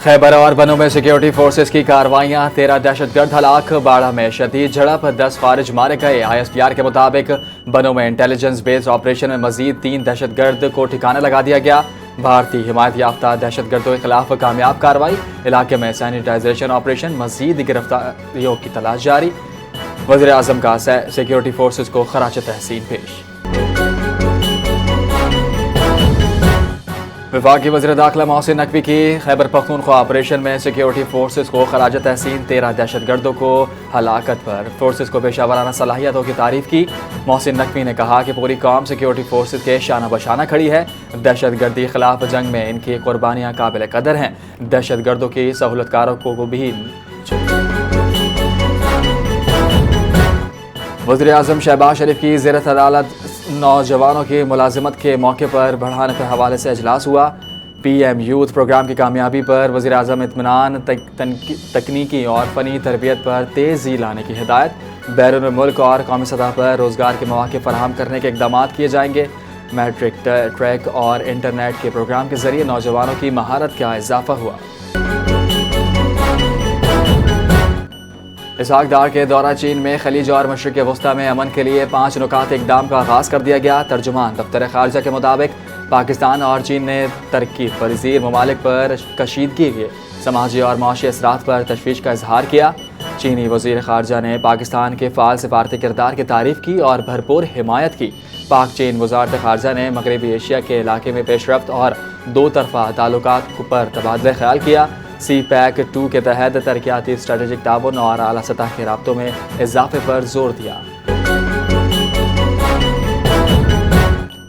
खैबर और बनों में security forces की कार्रवाइयां, 13 दहशतगर्द हलाक। बाड़ा में शदीद झड़प, 10 खारिज मारे गए। ISPR के मुताबिक बनों में इंटेलिजेंस बेस्ड ऑपरेशन में मजीद 3 दहशतगर्द को ठिकाना लगा दिया गया। भारतीय हिमायत याफ्ता दहशतगर्दों के खिलाफ कामयाब कार्रवाई, इलाके में सैनिटाइजेशन ऑपरेशन, मजीद गिरफ्तारियों की तलाश जारी। वज़ीर आज़म का सिक्योरिटी फोर्सेस को खराज तहसीन पेश। वफाकी वज़ीर दाखिला मोहसिन नकवी की खैबर पख्तूनख्वा ऑपरेशन में सिक्योरिटी फोर्सेस को खराज तहसीन, 13 दहशतगर्दों को हलाकत पर फोर्सेस को पेशावराना सलाहियतों की तारीफ की। मोहसिन नकवी ने कहा कि पूरी कौम सिक्योरिटी फोर्सेस के शाना बशाना खड़ी है। दहशतगर्दी के खिलाफ जंग में इनकी कुर्बानियाँ काबिल कदर हैं। दहशतगर्दों की सहूलतकारों को भी वज़ीर आज़म शहबाज शरीफ की ज़ेरत अदालत नौजवानों की मुलाजिमत के मौके पर बढ़ाने के हवाले से इजलास हुआ। PM यूथ प्रोग्राम की कामयाबी पर वज़ीर आज़म इत्मीनान, तकनीकी और फ़नी तरबियत पर तेज़ी लाने की हिदायत। बैरून मुल्क और कौमी सतह पर रोज़गार के मौके फराहम करने के इक़दाम किए जाएंगे। मैट्रिक, ट्रैक और इंटरनेट के प्रोग्राम के ज़रिए नौजवानों की महारत का इजाफा हुआ। इसहाक डार के दौरा चीन में खलीज और मशरिक़ वस्ता में अमन के लिए 5 नुकात इक़दाम का आगाज़ कर दिया गया। तर्जुमान दफ्तर ख़ारजा के मुताबिक पाकिस्तान और चीन ने तरक्की पज़ीर ममालिक पर कशीदगी के समाजी और माशी असरात पर तशवीश का इजहार किया। चीनी वज़ीर ख़ारजा ने पाकिस्तान के फ़ाल सिफारती किरदार की तारीफ़ की और भरपूर हिमायत की। पाक चीन वज़ारत ख़ारजा ने मगरबी एशिया के इलाके में पेशरफ्त और दो तरफ़ा ताल्लुकात पर तबादला ख्याल किया। CPEC 2 के तहत तरक्याती स्ट्रेटेजिक ताउन और आला सतह के राब्तों में इजाफे पर जोर दिया।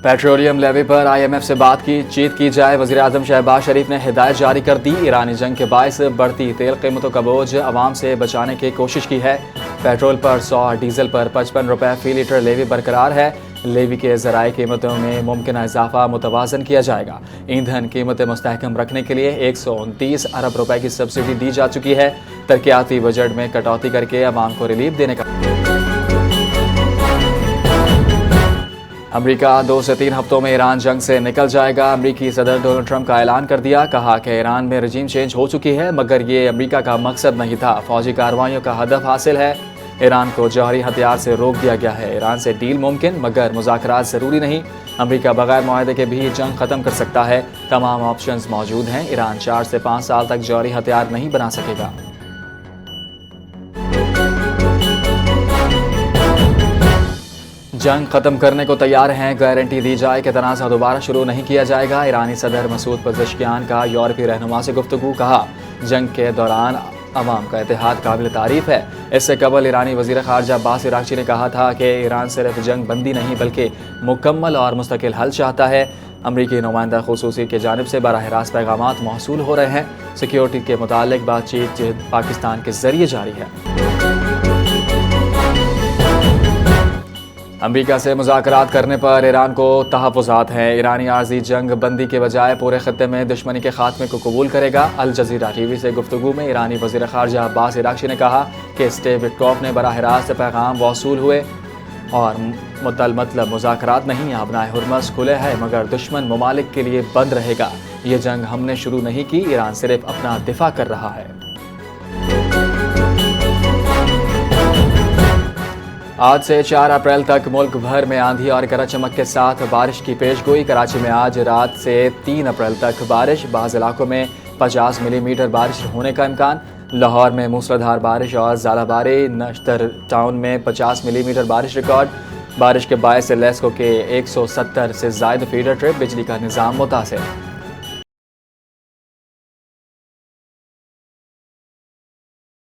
पेट्रोलियम लेवी पर IMF से बात की की जाए। वज़ीर आज़म शहबाज शरीफ ने हिदायत जारी कर दी। ईरानी जंग के बायस बढ़ती तेल कीमतों का बोझ अवाम से बचाने की कोशिश की है। पेट्रोल पर 100 और डीजल पर 55 रुपये फ़ी लीटर लेवी बरकरार है। लेवी के ज़राए कीमतों में मुमकिन इजाफा मुतवाज़न किया जाएगा। ईंधन कीमतें मुस्तहकम रखने के लिए 129 अरब रुपए की सब्सिडी दी जा चुकी है। तरक्याती बजट में कटौती करके अवाम को रिलीफ देने का अमरीका 2 से 3 हफ्तों में ईरान जंग से निकल जाएगा। अमरीकी सदर डोनाल्ड ट्रंप का ऐलान कर दिया। कहा कि ईरान में रजीम चेंज हो चुकी है, मगर ये अमरीका का मकसद नहीं था। फौजी कार्रवाइयों का हदफ हासिल है। ईरान को जौहरी हथियार से रोक दिया गया है। ईरान से डील मुमकिन, मगर मुज़ाकरात ज़रूरी नहीं। अमरीका बगैर मुआहदे के भी जंग ख़त्म कर सकता है। तमाम ऑप्शंस मौजूद हैं। ईरान 4 से 5 साल तक जौहरी हथियार नहीं बना सकेगा। जंग ख़त्म करने को तैयार हैं। गारंटी दी जाए कि तनाज़ा दोबारा शुरू नहीं किया जाएगा। ईरानी सदर मसूद पज़ेश्कियान का यूरोपीय रहनुमा से गुफ्तगू। कहा, जंग के दौरान अवाम का इत्तेहाद काबिल तारीफ़ है। इससे कबल ईरानी वज़ीर ख़ारजा अब्बास इराक़ची ने कहा था कि ईरान सिर्फ जंग बंदी नहीं बल्कि मुकम्मल और मुस्तकिल हल चाहता है। अमरीकी नुमाइंदा ख़ुसूसी की जानिब से बराह रास्त पैगामात मौसूल हो रहे हैं। सिक्योरिटी के मुतालिक बातचीत पाकिस्तान के ज़रिए जारी है। अमरीका से मुज़ाकरात करने पर ईरान को तहफ़्फ़ुज़ात हैं। ईरानी आर्ज़ी जंग बंदी के बजाय पूरे ख़त्ते में दुश्मनी के खात्मे को कबूल करेगा। अल जज़ीरा TV से गुफ्तगू में ईरानी वज़ीर ख़ारजा अब्बास इराक़ची ने कहा कि स्टीव विटकॉफ़ ने बराह रास्त पैगाम वसूल हुए और मतलब मुज़ाकरात नहीं, अपनाए हुर्मस खुले है, मगर दुश्मन ममालिक के लिए बंद रहेगा। ये जंग हमने शुरू नहीं की, ईरान सिर्फ अपना दिफा कर रहा है। आज से 4 अप्रैल तक मुल्क भर में आंधी और गरज चमक के साथ बारिश की पेशगोई। कराची में आज रात से 3 अप्रैल तक बारिश, बाज़ इलाकों में 50 मिलीमीटर बारिश होने का इम्कान। लाहौर में मूसलाधार बारिश और ज़ालाबारी, नश्तर टाउन में 50 मिलीमीटर बारिश रिकॉर्ड। बारिश के बायस लेस्को के 170 से ज़ायद फीडर ट्रिप, बिजली का निज़ाम मुतासिर।